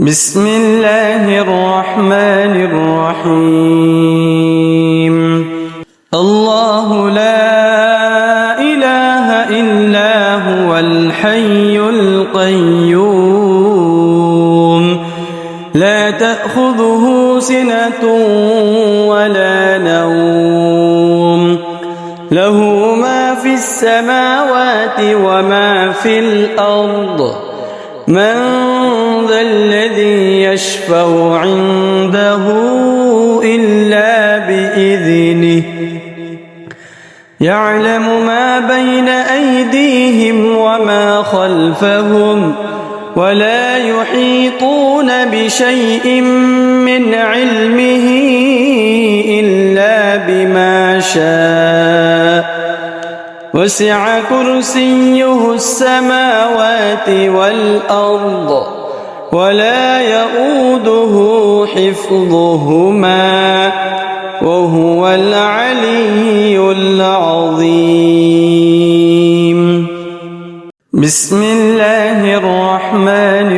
بسم الله الرحمن الرحيم. الله لا إله إلا هو الحي القيوم لا تأخذه سنة ولا نوم له ما في السماوات وما في الأرض من ذا الذي يشفع عنده إلا بإذنه يعلم ما بين أيديهم وما خلفهم ولا يحيطون بشيء من علمه إلا بما شاء وسع كرسيه السماوات والأرض ولا يؤوده حفظهما وهو العلي العظيم. بسم الله الرحمن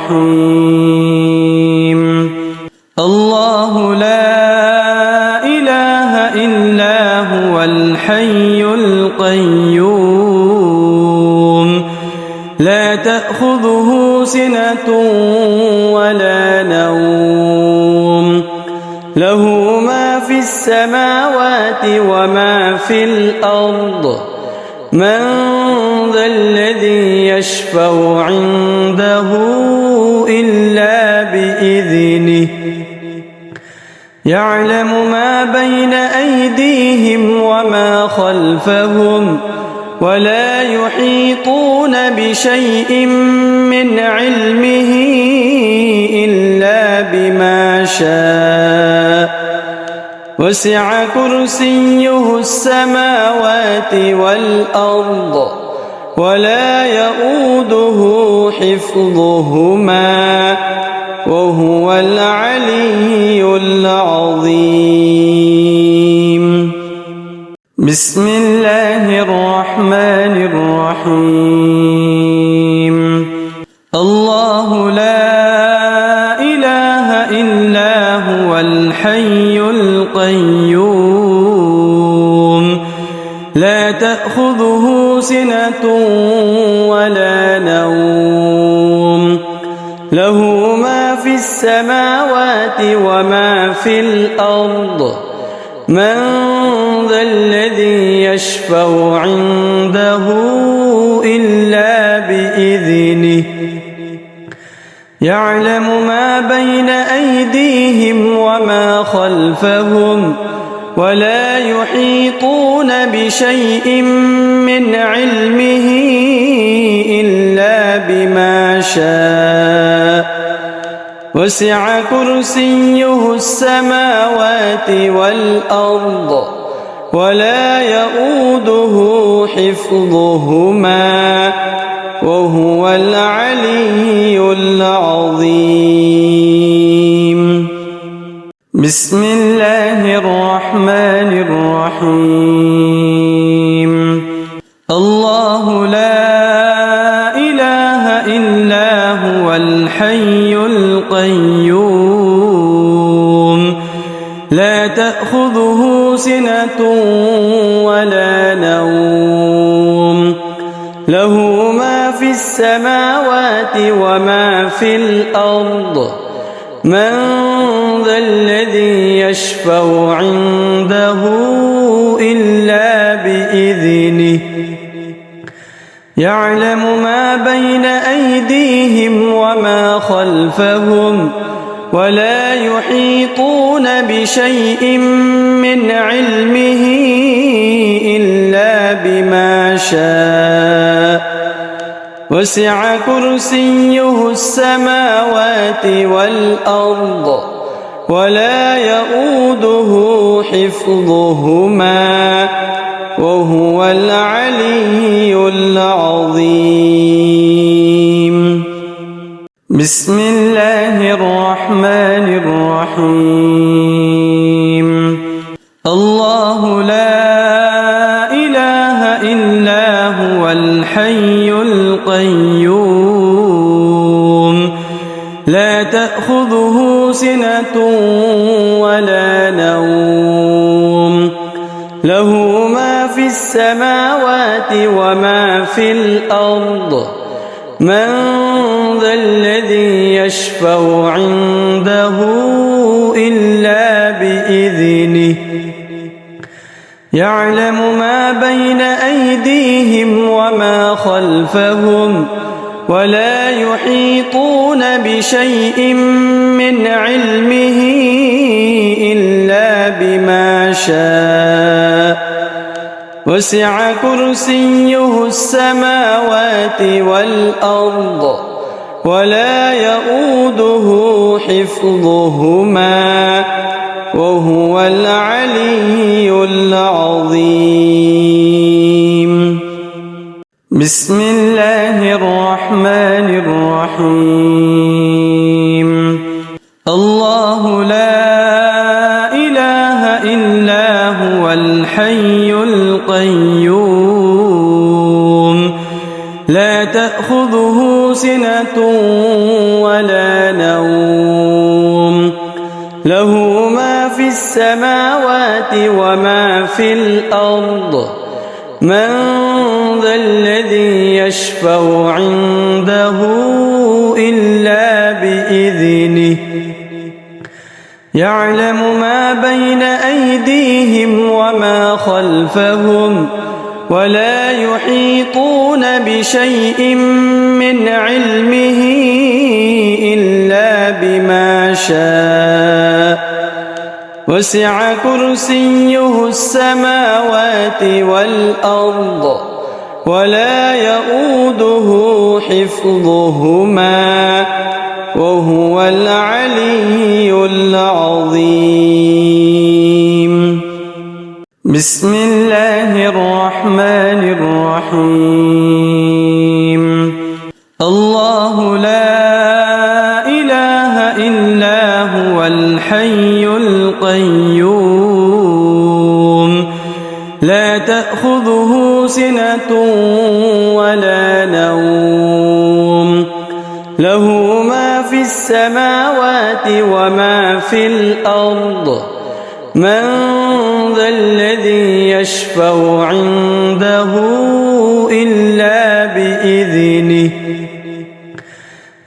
الرحيم. الله لا إله إلا هو الحي القيوم لا تأخذه سنة ولا نوم له ما في السماوات وما في الأرض من ذا الذي يشفع عنده إلا بإذنه يعلم ما بين أيديهم وما خلفهم ولا يحيطون بشيء من علمه إلا بما شاء وسع كرسيه السماوات والأرض ولا يؤوده حفظهما وهو العلي العظيم. بسم الله الرحمن الرحيم. الله لا إله إلا هو الحي القيوم لا تأخذه سنة ولا نوم له ما في السماوات وما في الأرض من ذا الذي يشفع عنده إلا بإذنه يعلم ما بين أيديهم وما خلفهم ولا يحيطون بشيء من علمه إلا بما شاء وسع كرسيه السماوات والأرض ولا يؤوده حفظهما وهو العلي العظيم. بسم الله الرحمن الرحيم. الله لا إله إلا هو الحي القيوم لا تأخذه سنة ولا نوم له ما في السماوات وما في الأرض من ذا الذي يشفع عنده إلا بإذنه يعلم ما بين أيديهم وما خلفهم ولا يحيطون بشيء من علمه إلا بما شاء وسع كرسيه السماوات والأرض ولا يؤوده حفظهما وهو العلي العظيم. بسم الله الرحمن الرحيم. الله لا إله إلا هو الحي القيوم لا تأخذه سنة ولا نوم له ما في السماوات وما في الأرض من ذا الذي يشفع عنده إلا بإذنه يعلم ما بين أيديهم وما خلفهم ولا يحيطون بشيء من علمه إلا بما شاء وسع كرسيه السماوات والأرض ولا يؤوده حفظهما وهو العلي العظيم. بسم الله الرحمن الرحيم. الله لا إله إلا هو الحي القيوم لا تأخذه سنة ولا نوم له ما في السماوات وما في الأرض من ذا الذي يشفع عنده إلا بإذنه يعلم ما بين أيديهم وما خلفهم ولا يحيطون بشيء من علمه إلا بما شاء وسع كرسيه السماوات والأرض ولا يؤوده حفظهما وهو العلي العظيم. بسم الله الرحمن الرحيم. الله لا إله إلا هو الحي القيوم لا تأخذه سنة ولا نوم له ما في السماوات وما في الأرض من ذا الذي يشفع عنده إلا بإذنه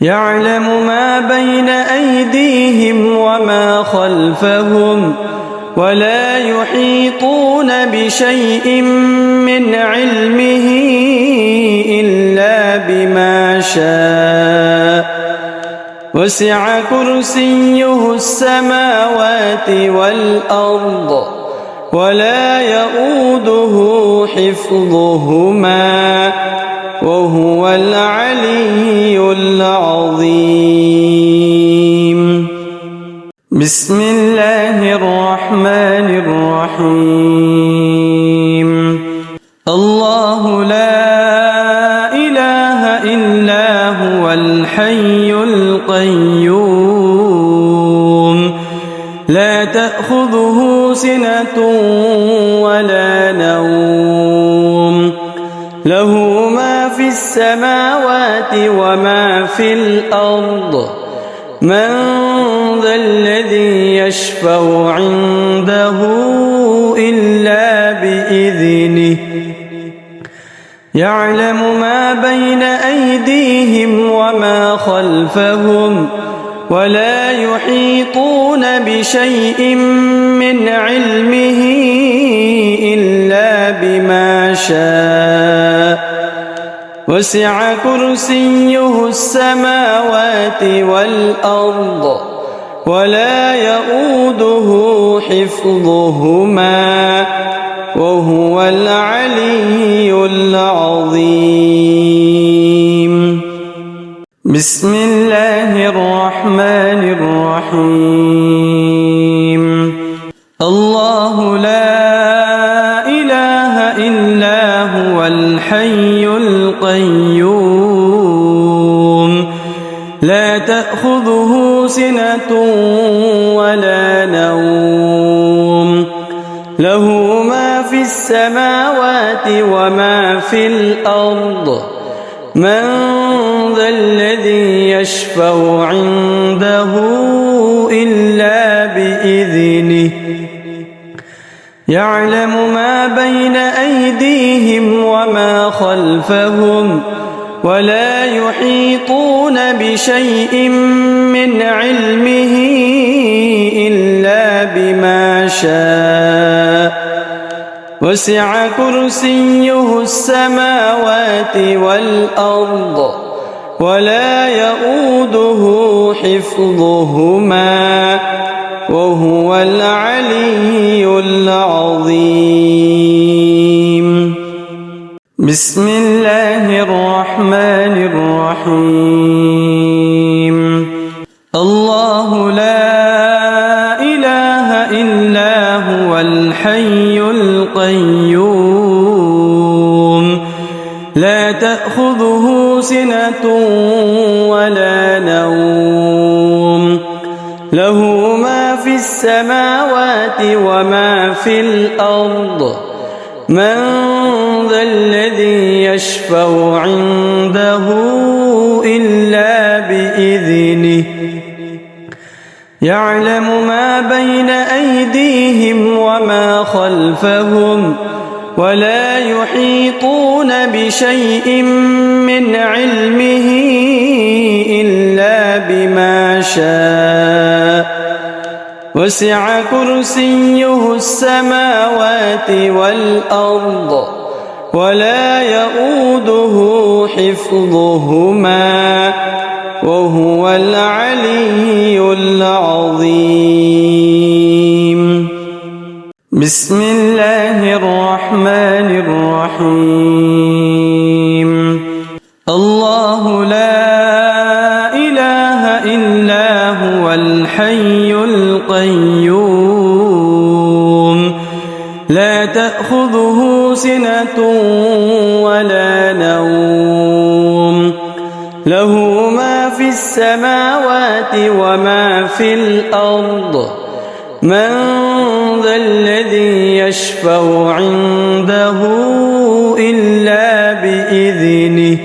يعلم ما بين أيديهم وما خلفهم ولا يحيطون بشيء من علمه إلا بما شاء وسع كرسيه السماوات والأرض ولا يؤوده حفظهما وهو العلي العظيم. بسم الله الرحمن الرحيم. الله لا إله إلا هو الحي القيوم لا تأخذه سنة ولا نوم له ما في السماوات وما في الأرض من ذا الذي يشفع عنده إلا بإذنه يعلم ما بين أيديهم وما خلفهم ولا يحيطون بشيء من علمه إلا بما شاء وسع كرسيه السماوات والأرض ولا يؤوده حفظهما وهو العلي العظيم. بسم الله الرحمن الرحيم. الله لا إله إلا هو الحي القيوم لا تأخذه سنة ولا نوم له ما في السماوات وما في الأرض من ذا الذي يشفع عنده إلا بإذنه يعلم ما بين أيديهم وما خلفهم ولا يحيطون بشيء من علمه إلا بما شاء وسع كرسيه السماوات والأرض ولا يؤوده حفظهما وهو العلي العظيم. بسم الله الرحمن الرحيم. الله لا إله إلا هو الحي القيوم لا تأخذه سنة ولا نوم له ما في السماوات وما في الأرض من ذا الذي يشفع عنده إلا بإذنه يعلم ما بين أيديهم وما خلفهم ولا يحيطون بشيء من علمه إلا بما شاء وسع كرسيه السماوات والأرض ولا يؤوده حفظهما وهو العلي العظيم. بسم الله الرحمن الرحيم. الله لا إله إلا هو الحي القيوم لا تأخذه سنة ولا نوم له ما في السماوات وما في الأرض من ذا الذي يشفع عنده إلا بإذنه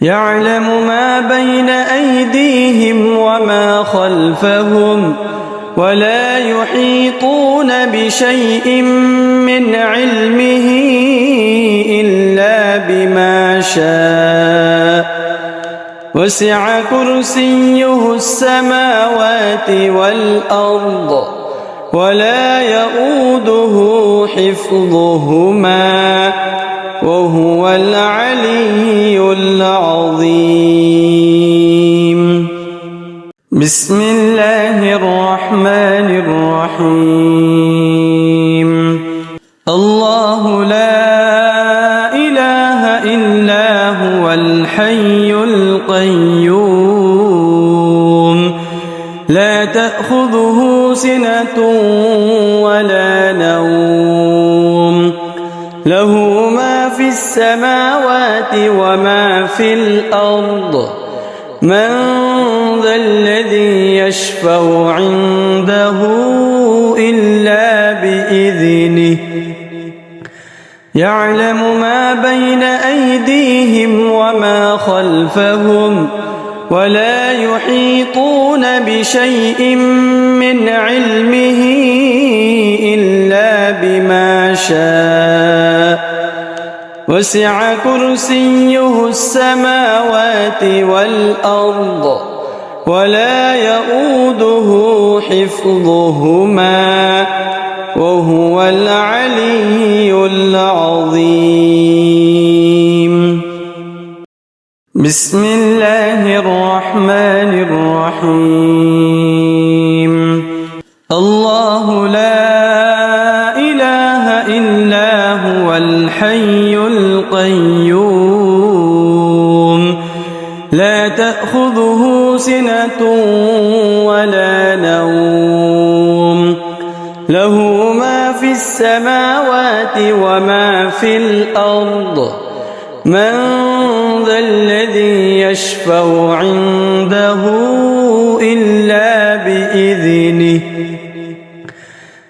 يعلم ما بين أيديهم وما خلفهم ولا يحيطون بشيء من علمه إلا بما شاء وسع كرسيه السماوات والأرض ولا يؤوده حفظهما وهو العلي العظيم. بسم الله الرحمن الرحيم. الله لا إله إلا هو الحي القيوم لا تأخذه سنة ولا نوم له ما في السماوات وما في الأرض من ذا الذي يشفع عنده إلا بإذنه يعلم ما بين أيديهم وما خلفهم ولا يحيطون بشيء من علمه إلا بما شاء وسع كرسيه السماوات والأرض ولا يؤوده حفظهما وهو العلي العظيم. بسم الله الرحمن الرحيم. الله لا إله إلا هو الحي القيوم لا تأخذه سنة ولا نوم له ما في السماوات وما في الأرض من ذا الذي يشفع عنده إلا بإذنه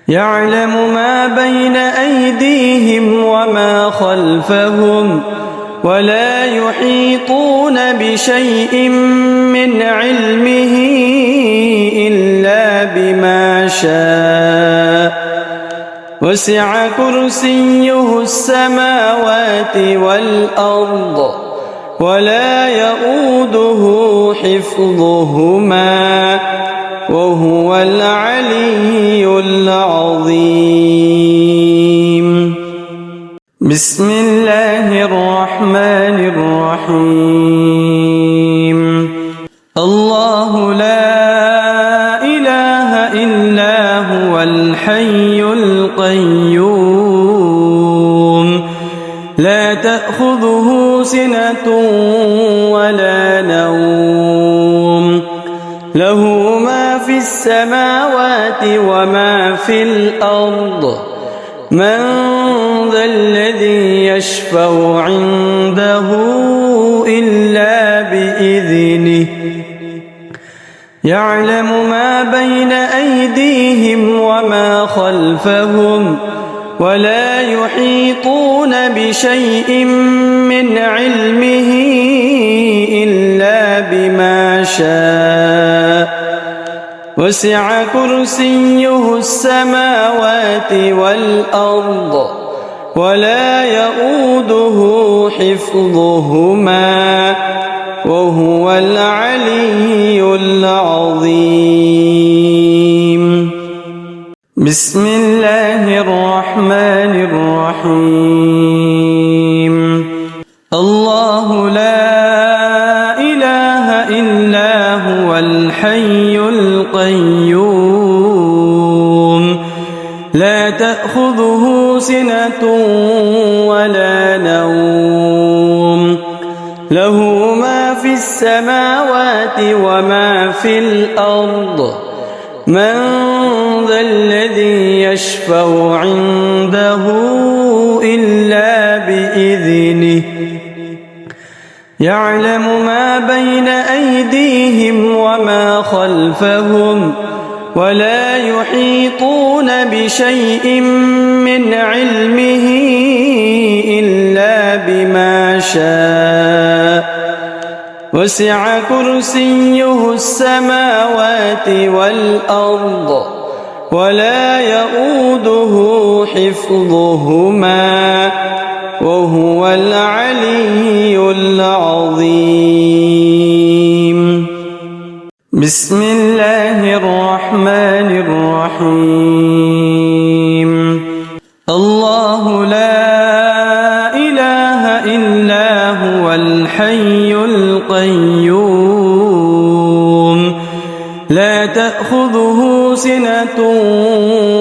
يعلم ما بين أيديهم وما خلفهم ولا يحيطون بشيء من علمه إلا بما شاء وسع كرسيه السماوات والأرض ولا يؤوده حفظهما وهو العلي العظيم. بسم الله الرحمن الرحيم. الله لا إله إلا هو الحي القيوم لا تأخذه سنة ولا نوم له ما في السماوات وما في الأرض من ذا الذي يشفع عنده إلا بإذنه يعلم ما بين أيديهم وما خلفهم ولا يحيطون بشيء من علمه إلا بما شاء وسع كرسيه السماوات والأرض ولا يؤوده حفظهما وهو العلي العظيم. بسم الله الرحمن الرحيم. الله لا إله إلا هو الحي القيوم لا تأخذه سنة ولا نوم له ما في السماوات وما في الأرض من ذا الذي يشفع عنده إلا بإذنه يعلم ما بين أيديهم وما خلفهم ولا يحيطون بشيء من علمه إلا بما شاء وسع كرسيه السماوات والأرض ولا يؤوده حفظهما وهو العلي العظيم. بسم الله الرحمن الرحيم. الله لا إله إلا هو الحي القيوم لا تأخذه سنة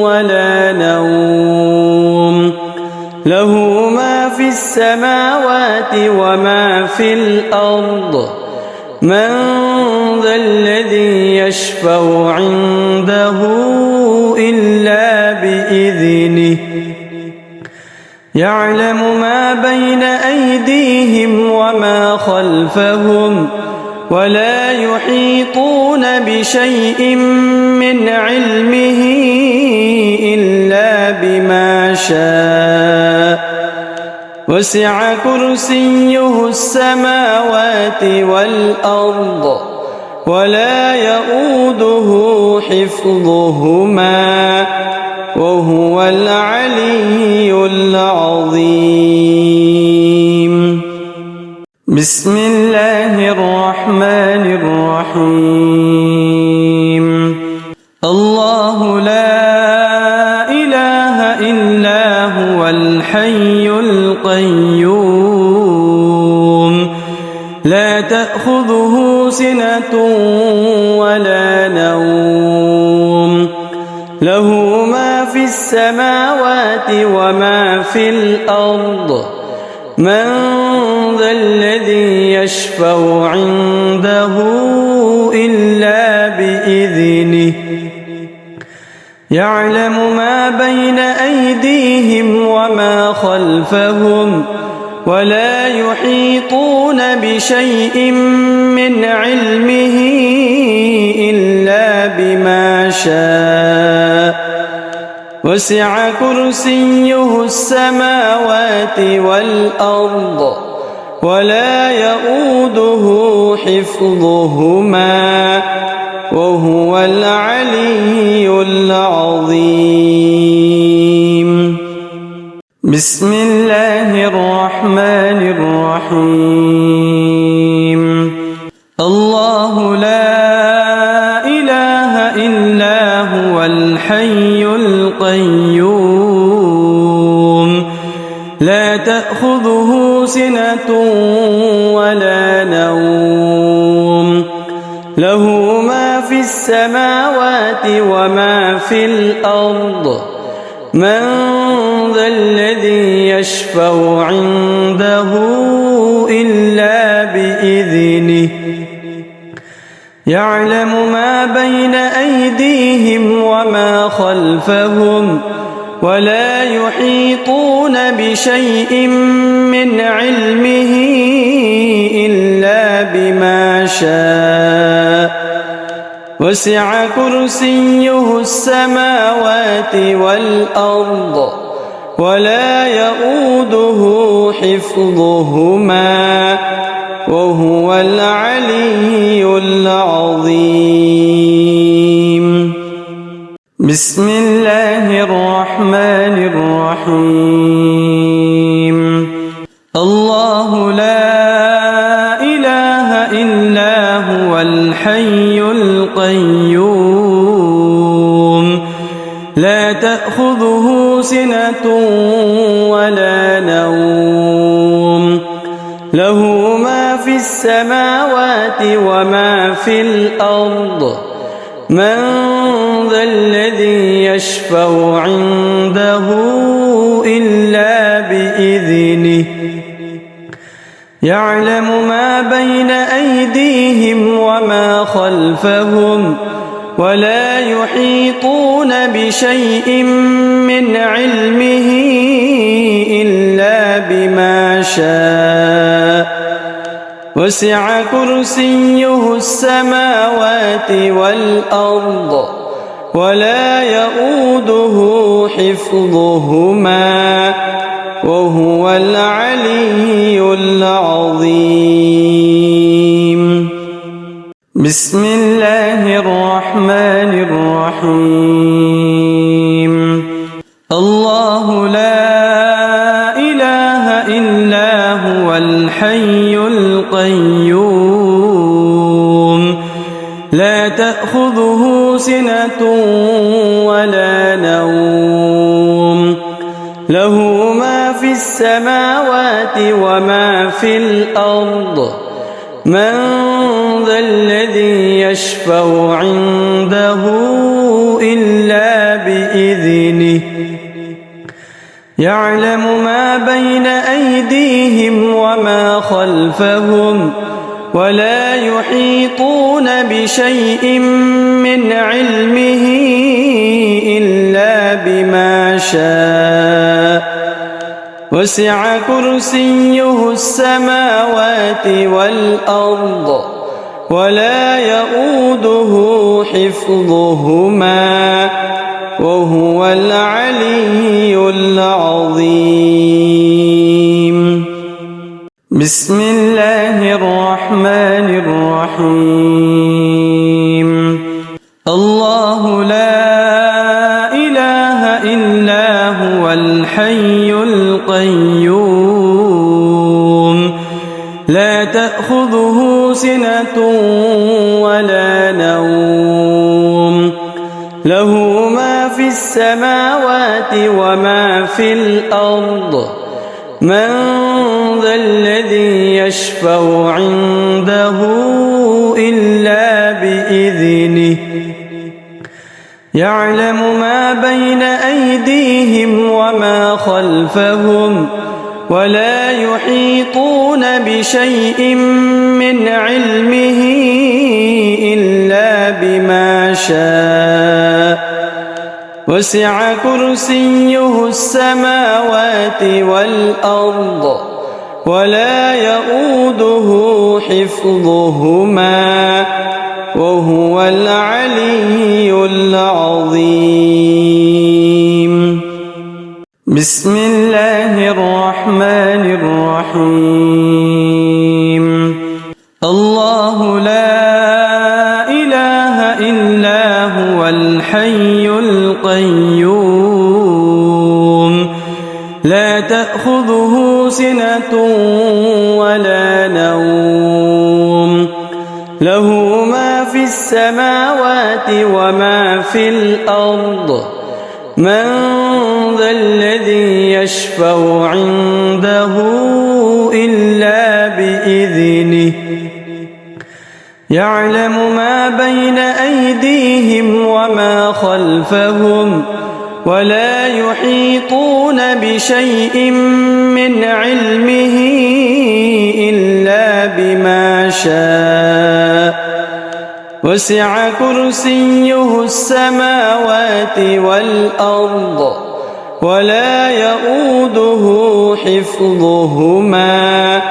ولا نوم له ما في السماوات وما في الأرض من ذا الذي يشفع عنده إلا بإذنه يعلم ما بين أيديهم وما خلفهم ولا يحيطون بشيء من علمه إلا بما شاء وسع كرسيه السماوات والأرض ولا يؤوده حفظهما وهو العلي العظيم. بسم الله الرحمن الرحيم. الله لا إله إلا هو الحي القيوم لا تأخذه سنة ولا نوم له ما في السماوات وما في الأرض من ذا الذي يشفع عنده إلا بإذنه يعلم ما بين أيديهم وما خلفهم ولا يحيطون بشيء من علمه إلا بما شاء وسع كرسيه السماوات والأرض ولا يؤوده حفظهما وهو العلي العظيم. بسم الله الرحمن الرحيم. الله لا إله إلا هو الحي القيوم لا تأخذه سنة ولا نوم له ما في السماوات وما في الأرض من ذا الذي يشفع عنده إلا بإذنه يعلم ما بين أيديهم وما خلفهم ولا يحيطون بشيء من علمه إلا بما شاء وسع كرسيه السماوات والأرض ولا يؤوده حفظهما وهو العلي العظيم. بسم الله الرحمن الرحيم. الله لا إله إلا هو الحي القيوم لا تأخذه سنة ولا نوم له ما في السماوات وما في الأرض من ذا الذي يشفع عنده إلا بإذنه يعلم ما بين أيديهم وما خلفهم ولا يحيطون بشيء من علمه إلا بما شاء وسع كرسيه السماوات والأرض ولا يؤوده حفظهما وهو العلي العظيم. بسم الله الرحمن الرحيم. الله لا إله إلا هو الحي القيوم لا تأخذه سنة ولا نوم له ما في السماوات وما في الأرض من ذا الذي يشفع عنده إلا بإذنه يعلم ما بين أيديهم وما خلفهم ولا يحيطون بشيء من علمه إلا بما شاء وسع كرسيه السماوات والأرض ولا يؤوده حفظهما وهو العلي العظيم. بسم الله الرحمن الرحيم. الله لا إله إلا هو الحي القيوم لا تأخذه سنة ولا نوم له ما في السماوات وما في الأرض من ذا الذي يشفع عنده إلا بإذنه يعلم ما بين أيديهم وما خلفهم ولا يحيطون بشيء من علمه إلا بما شاء وسع كرسيه السماوات والأرض ولا يؤوده حفظهما وهو العلي العظيم. بسم الله الرحمن الرحيم. إلا هو الحي القيوم لا تأخذه سنة ولا نوم له ما في السماوات وما في الأرض من ذا الذي يشفع عنده إلا بإذنه يعلم ما بين أيديهم وما خلفهم ولا يحيطون بشيء من علمه إلا بما شاء وسع كرسيه السماوات والأرض ولا يؤوده حفظهما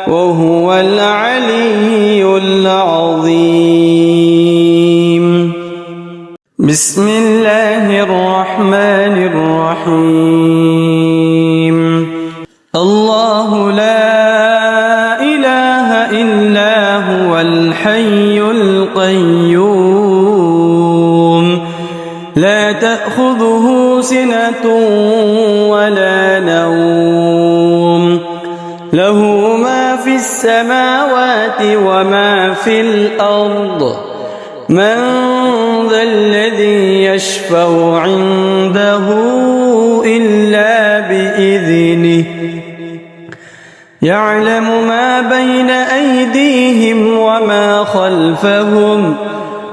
وهو العلي العظيم بسم الله الرحمن الرحيم الله لا إله إلا هو الحي القيوم لا تأخذه سنة ولا نوم له ما في السماوات وما في الأرض من ذا الذي يشفع عنده إلا بإذنه يعلم ما بين أيديهم وما خلفهم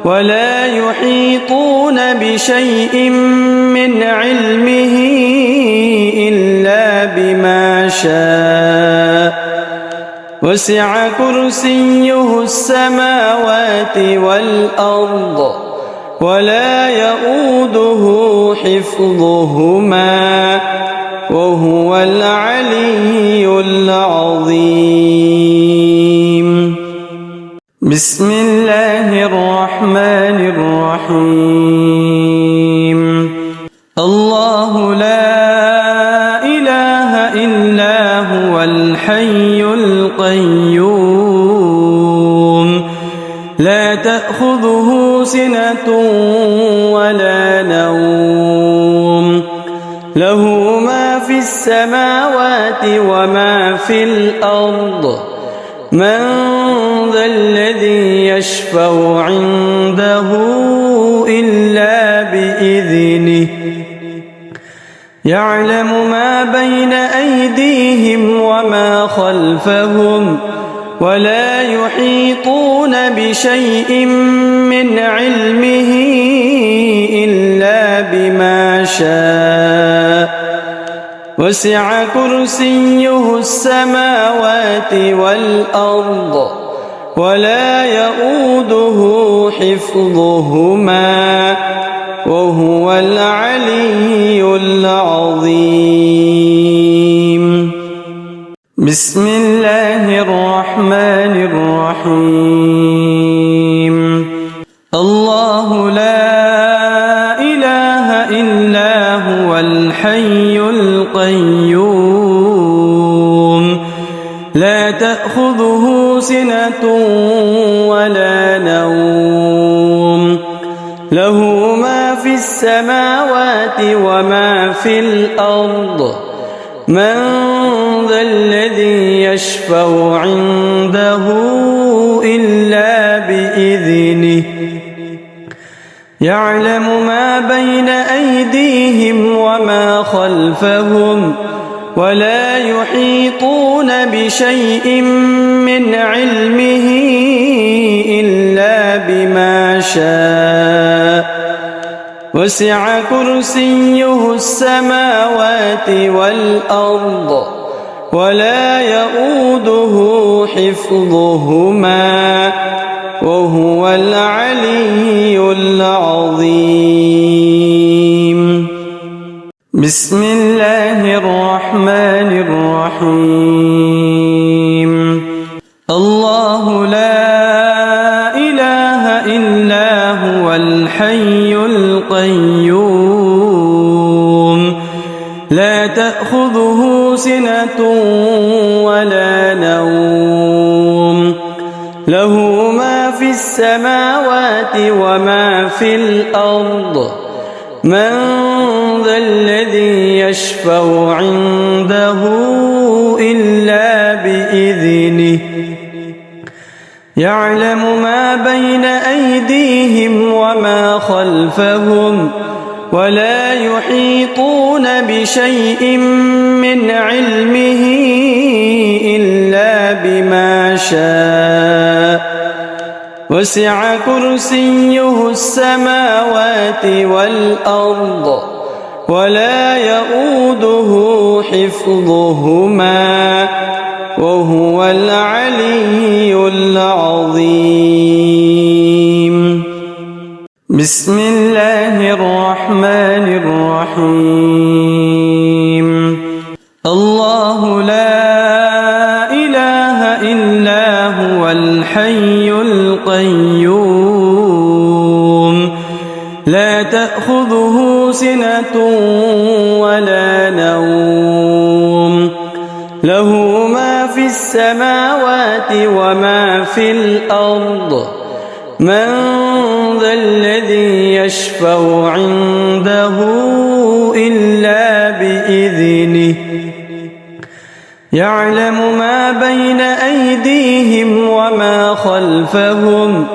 ولا يحيطون بشيء من علمه إلا بما شاء وسع كرسيه السماوات والأرض ولا يؤوده حفظهما وهو العلي العظيم بسم الله الرحمن الرحيم الله لا إله إلا هو الحي القيوم لا تأخذه سنة ولا نوم له ما في السماوات وما في الأرض من ذا الذي يشفع عنده إلا بإذنه يعلم ما بين أيديهم وما خلفهم ولا يحيطون بشيء من علمه إلا بما شاء وسع كرسيه السماوات والأرض ولا يؤوده حفظهما وهو العلي العظيم بسم الله الرحمن الرحيم الله لا إله إلا هو الحي القيوم لا تأخذه سنة ولا نوم له ما في السماوات وما في الأرض من ذا الذي يشفع عنده إلا بإذنه يعلم ما بين أيديهم وما خلفهم ولا يحيطون بشيء من علمه إلا بما شاء وسع كرسيه السماوات والأرض ولا يؤوده حفظهما وهو العلي العظيم بسم الله الرحمن الرحيم الله لا إله إلا هو الحي القيوم لا تأخذه سنة ولا نوم له ما في السماوات السماوات وما في الأرض من ذا الذي يشفع عنده إلا بإذنه يعلم ما بين أيديهم وما خلفهم ولا يحيطون بشيء من علمه إلا بما شاء وسع كرسيه السماوات والأرض ولا يؤوده حفظهما وهو العلي العظيم. بسم الله الرحمن الرحيم. الله لا إله إلا هو الحي القيوم لا تأخذه سنة ولا نوم له ما في السماوات وما في الأرض من ذا الذي يشفع عنده إلا بإذنه يعلم ما بين أيديهم وما خلفهم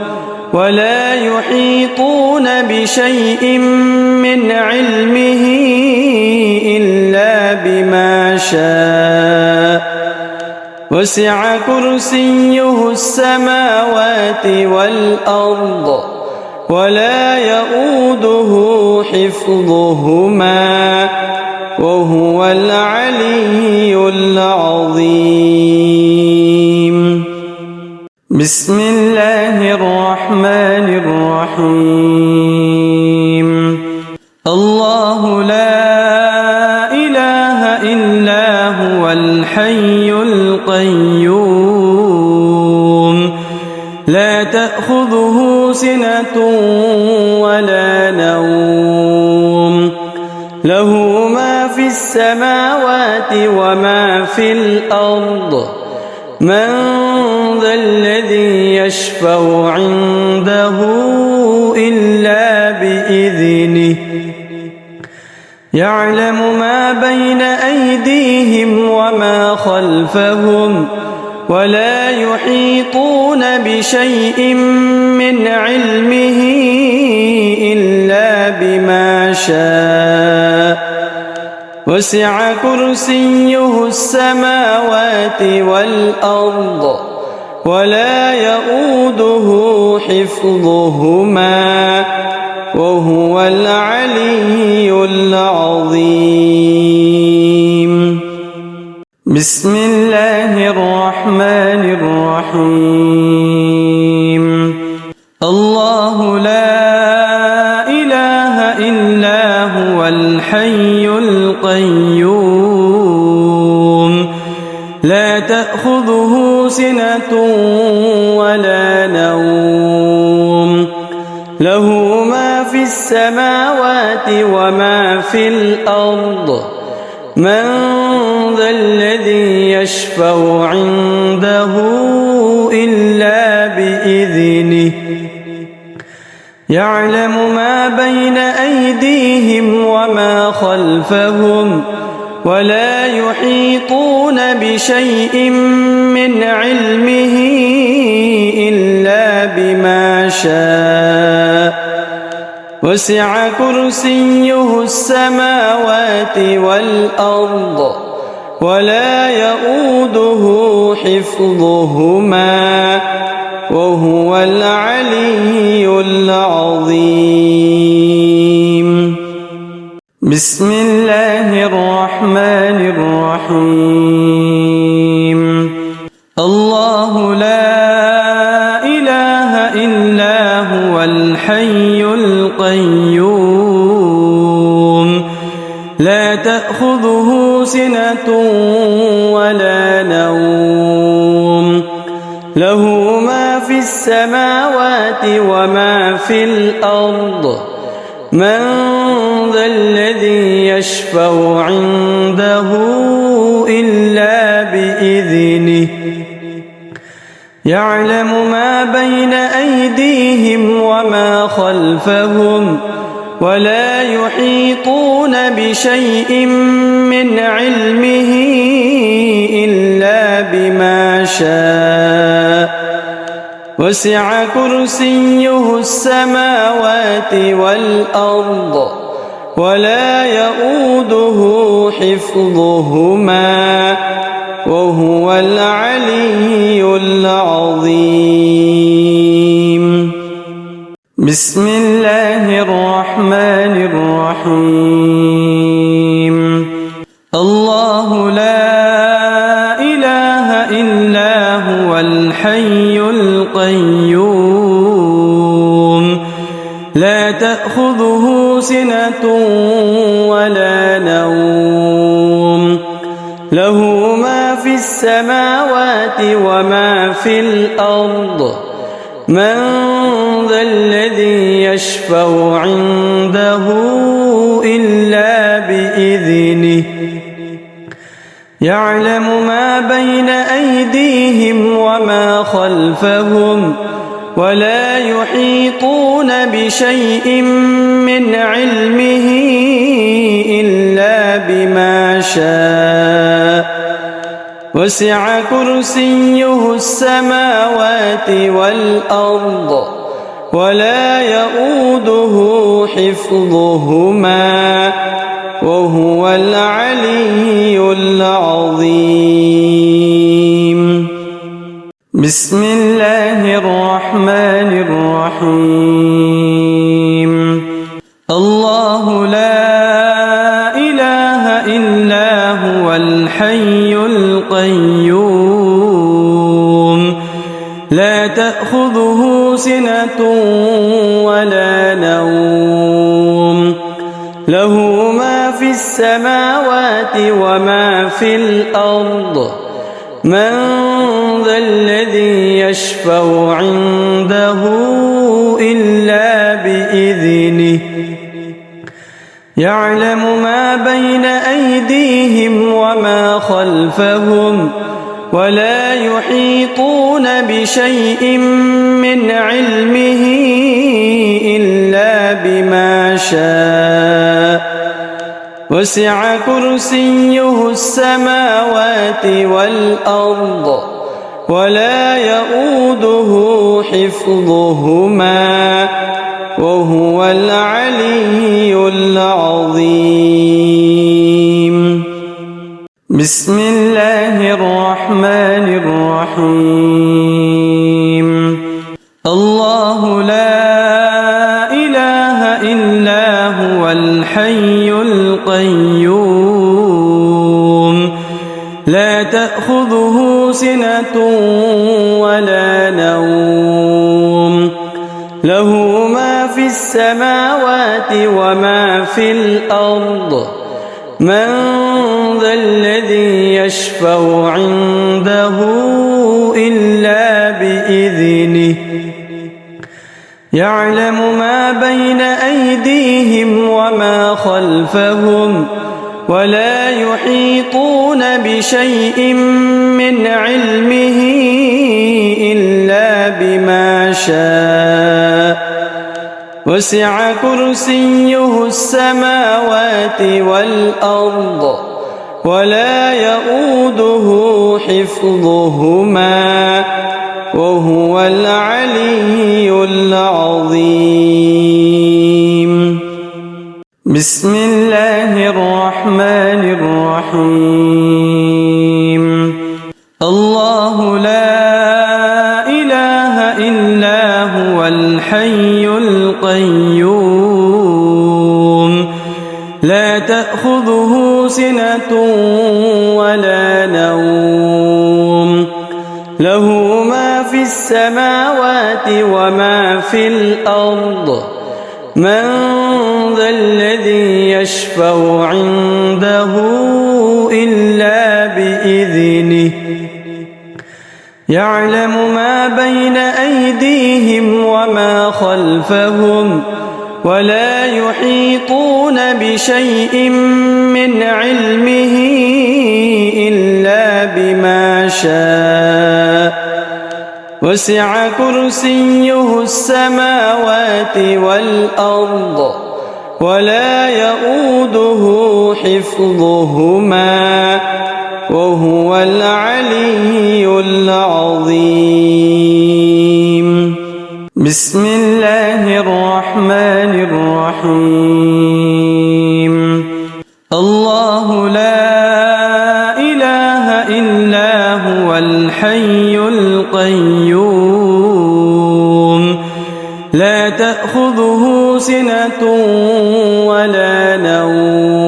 ولا يحيطون بشيء من علمه إلا بما شاء وسع كرسيه السماوات والأرض ولا يؤوده حفظهما وهو العلي العظيم. بسم الله الرحمن الرحيم. الله لا إله إلا هو الحي القيوم لا تأخذه سنة ولا نوم له ما في السماوات وما في الأرض من ذا الذي يشفع عنده إلا بإذنه يعلم ما بين أيديهم وما خلفهم ولا يحيطون بشيء من علمه إلا بما شاء وسع كرسيه السماوات والأرض ولا يؤوده حفظهما وهو العلي العظيم. بسم الله الرحمن الرحيم. الله لا إله إلا هو الحي القيوم لا تأخذه سنة ولا نوم له ما في السماوات وما في الأرض من ذا الذي يشفع عنده إلا بإذنه يعلم ما بين أيديهم وما خلفهم ولا يحيطون بشيء من علمه إلا بما شاء وسع كرسيه السماوات والأرض ولا يؤوده حفظهما وهو العلي العظيم. بسم الله الرحمن الرحيم. الله لا إله إلا هو الحي القيوم لا تأخذه سنة ولا نوم له ما في السماوات وما في الأرض من ذا الذي يشفع عنده إلا بإذنه يعلم ما بين أيديهم وما خلفهم ولا يحيطون بشيء من علمه إلا بما شاء وسع كرسيه السماوات والأرض ولا يؤوده حفظهما وهو العلي العظيم. بسم الله الرحمن الرحيم. الله لا إله إلا هو الحي القيوم لا تأخذه سنة ولا نوم له ما في السماوات وما في الأرض من ذا الذي يشفع عنده إلا بإذنه يعلم ما بين أيديهم وما خلفهم ولا يحيطون بشيء من علمه إلا بما شاء وسع كرسيه السماوات والأرض ولا يؤوده حفظهما وهو العلي العظيم. بسم الله الرحمن الرحيم. الله لا إله إلا هو الحي القيوم لا تأخذه سنة ولا نوم له ما في السماوات وما في الأرض من ذا الذي يشفع عنده إلا بإذنه يعلم ما بين أيديهم وما خلفهم ولا يحيطون بشيء من علمه إلا بما شاء وسع كرسيه السماوات والأرض ولا يؤوده حفظهما وهو العلي العظيم. بسم الله الرحمن الرحيم. الله لا إله إلا هو الحي القيوم لا تأخذه سنة ولا نوم له ما في السماوات وما في الأرض من ذا الذي يشفع عنده إلا بإذنه يعلم ما بين أيديهم وما خلفهم ولا يحيطون بشيء من علمه إلا بما شاء وسع كرسيه السماوات والأرض ولا يؤوده حفظهما وهو العلي العظيم. بسم الله الرحمن الرحيم. الله لا إله إلا هو الحي القيوم لا تأخذه سنة ولا نوم له ما في السماوات وما في الأرض من ذا الذي يشفع عنده إلا بإذنه يعلم ما بين أيديهم وما خلفهم ولا يحيطون بشيء من علمه إلا بما شاء وسع كرسيه السماوات والأرض ولا يؤوده حفظهما وهو العلي العظيم. بسم الله الرحمن الرحيم. الله لا إله إلا هو الحي القيوم لا تأخذه سنة ولا نوم